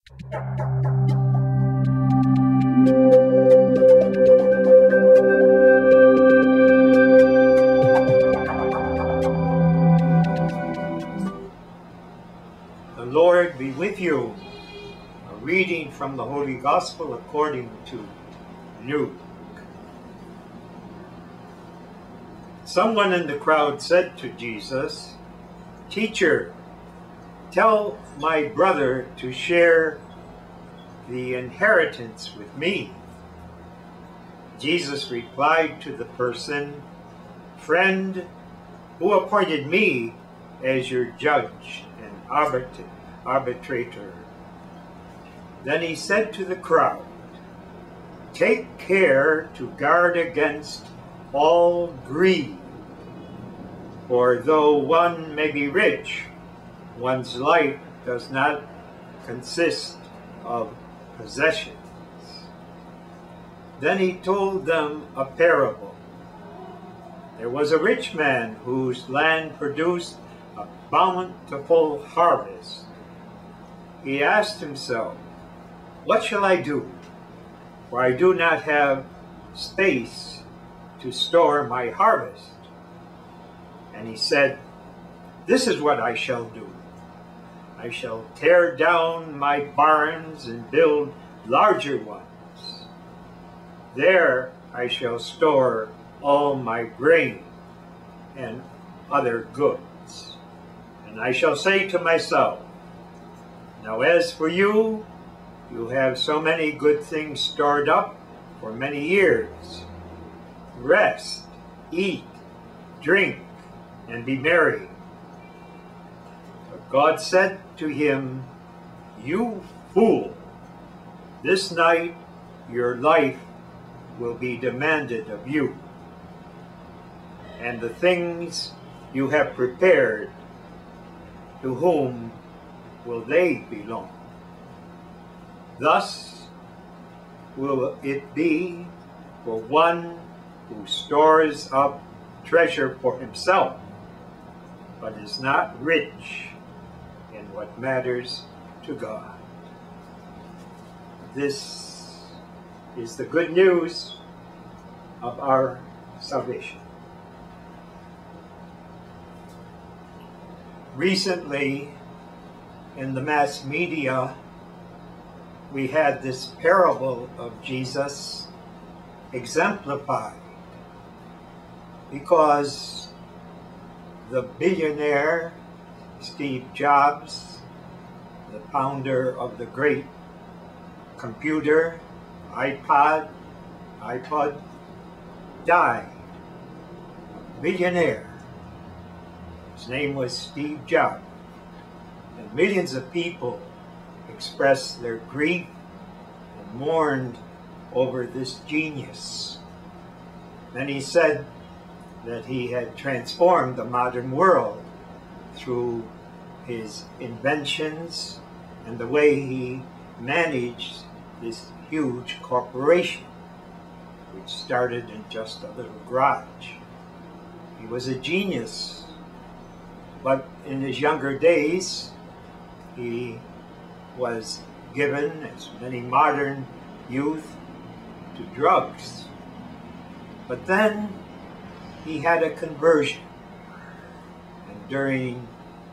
The Lord be with you. A reading from the Holy Gospel according to Luke. Someone in the crowd said to Jesus, "Teacher, tell my brother to share the inheritance with me." Jesus replied to the person, "Friend, who appointed me as your judge and arbitrator?" Then he said to the crowd, "Take care to guard against all greed, for though one may be rich, one's life does not consist of possessions." Then he told them a parable. There was a rich man whose land produced a bountiful harvest. He asked himself, "What shall I do? For I do not have space to store my harvest." And he said, "This is what I shall do. I shall tear down my barns and build larger ones. There I shall store all my grain and other goods. And I shall say to myself, now as for you, you have so many good things stored up for many years. Rest, eat, drink, and be merry." But God said to him, "You fool, this night your life will be demanded of you, and the things you have prepared, to whom will they belong? Thus will it be for one who stores up treasure for himself, but is not rich in what matters to God." This is the good news of our salvation. Recently, in the mass media, we had this parable of Jesus exemplified, because the billionaire Steve Jobs, the founder of the great computer, iPod, died. A billionaire. His name was Steve Jobs. And millions of people expressed their grief and mourned over this genius. Many said that he had transformed the modern world through his inventions and the way he managed this huge corporation, which started in just a little garage. He was a genius, but in his younger days, he was given, as many modern youth, to drugs. But then he had a conversion. And during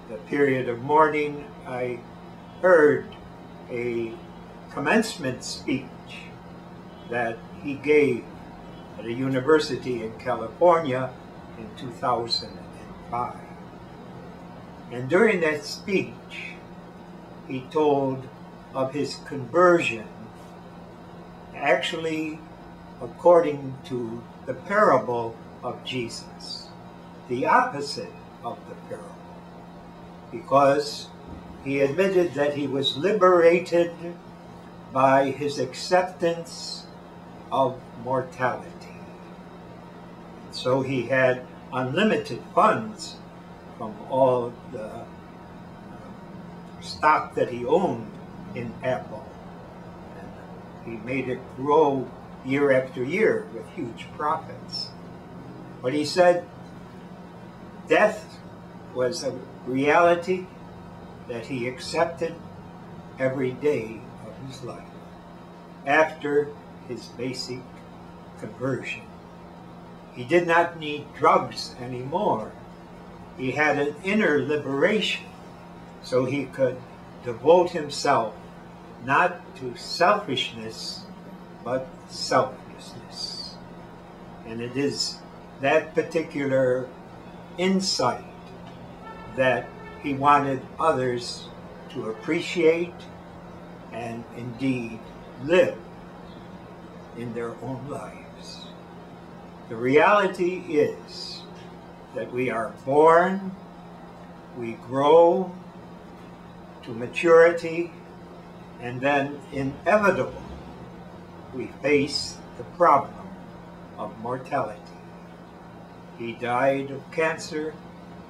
the period of mourning, I heard a commencement speech that he gave at a university in California in 2005. And during that speech, he told of his conversion, actually according to the parable of Jesus, the opposite of the parable, because he admitted that he was liberated by his acceptance of mortality. So he had unlimited funds from all the stock that he owned in Apple. And he made it grow year after year with huge profits. But he said death was a reality that he accepted, every day of his life after his basic conversion. He did not need drugs anymore. He had an inner liberation, so he could devote himself not to selfishness, but selflessness. And it is that particular insight that he wanted others to appreciate and indeed live in their own lives. The reality is that we are born, we grow to maturity, and then inevitably we face the problem of mortality. He died of cancer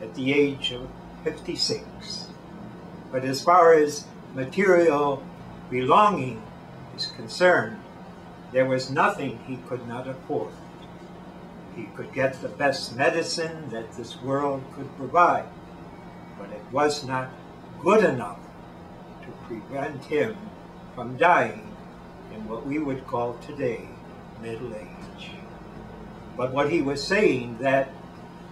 at the age of 56. But as far as material belonging is concerned, there was nothing he could not afford. He could get the best medicine that this world could provide, but it was not good enough to prevent him from dying in what we would call today middle age. But what he was saying, that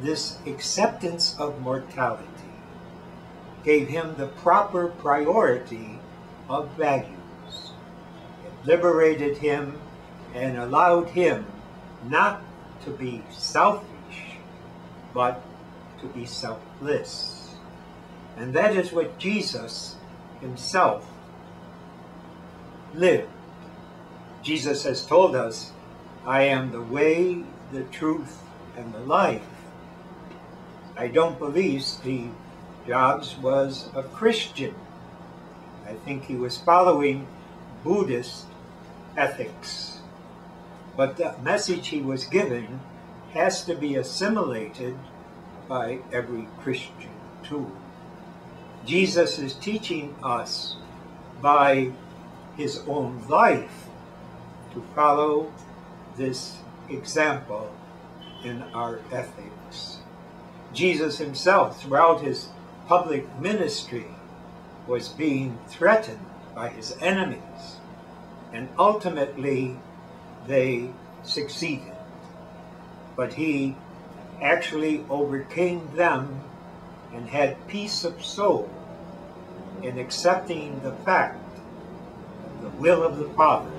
this acceptance of mortality gave him the proper priority of values. It liberated him and allowed him not to be selfish, but to be selfless. And that is what Jesus himself lived. Jesus has told us, "I am the way, the truth, and the life." I don't believe Steve Jobs was a Christian. I think he was following Buddhist ethics. But the message he was given has to be assimilated by every Christian too. Jesus is teaching us by his own life to follow this example in our ethics. Jesus himself, throughout his public ministry, was being threatened by his enemies, and ultimately they succeeded. But he actually overcame them and had peace of soul in accepting the fact of the will of the Father.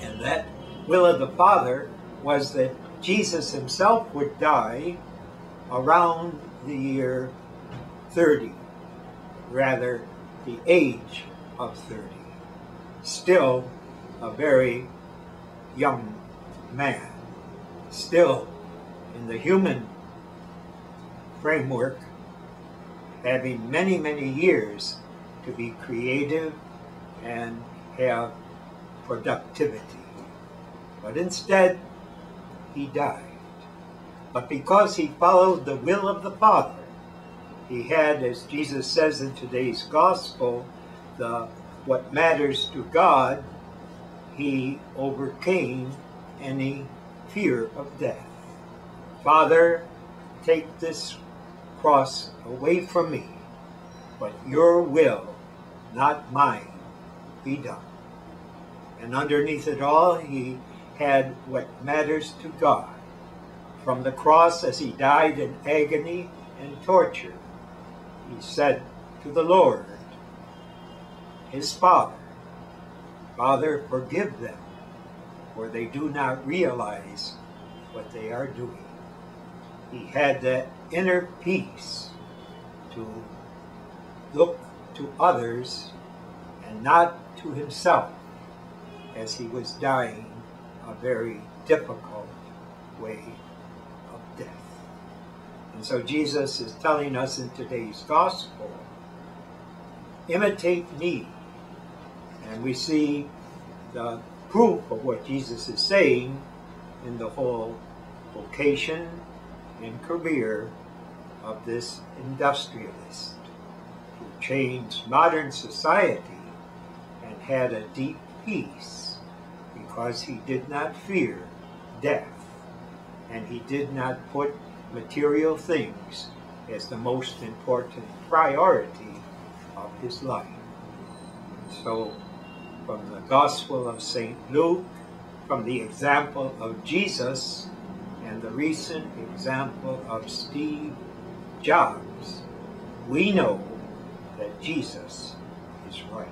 And that will of the Father was that Jesus himself would die around the year 30, rather the age of 30. Still a very young man, still in the human framework, having many, many years to be creative and have productivity. But instead, he died. But because he followed the will of the Father, he had, as Jesus says in today's gospel, what matters to God, he overcame any fear of death. Father, take this cross away from me, but your will, not mine, be done. And underneath it all, he had what matters to God. From the cross, as he died in agony and torture, he said to the Lord, his Father, "Father, forgive them, for they do not realize what they are doing." He had that inner peace to look to others and not to himself as he was dying a very difficult way of death. And so Jesus is telling us in today's gospel, imitate me. And we see the proof of what Jesus is saying in the whole vocation and career of this industrialist who changed modern society and had a deep peace because he did not fear death, and he did not put material things as the most important priority of his life. So, from the Gospel of St. Luke, from the example of Jesus, and the recent example of Steve Jobs, we know that Jesus is right.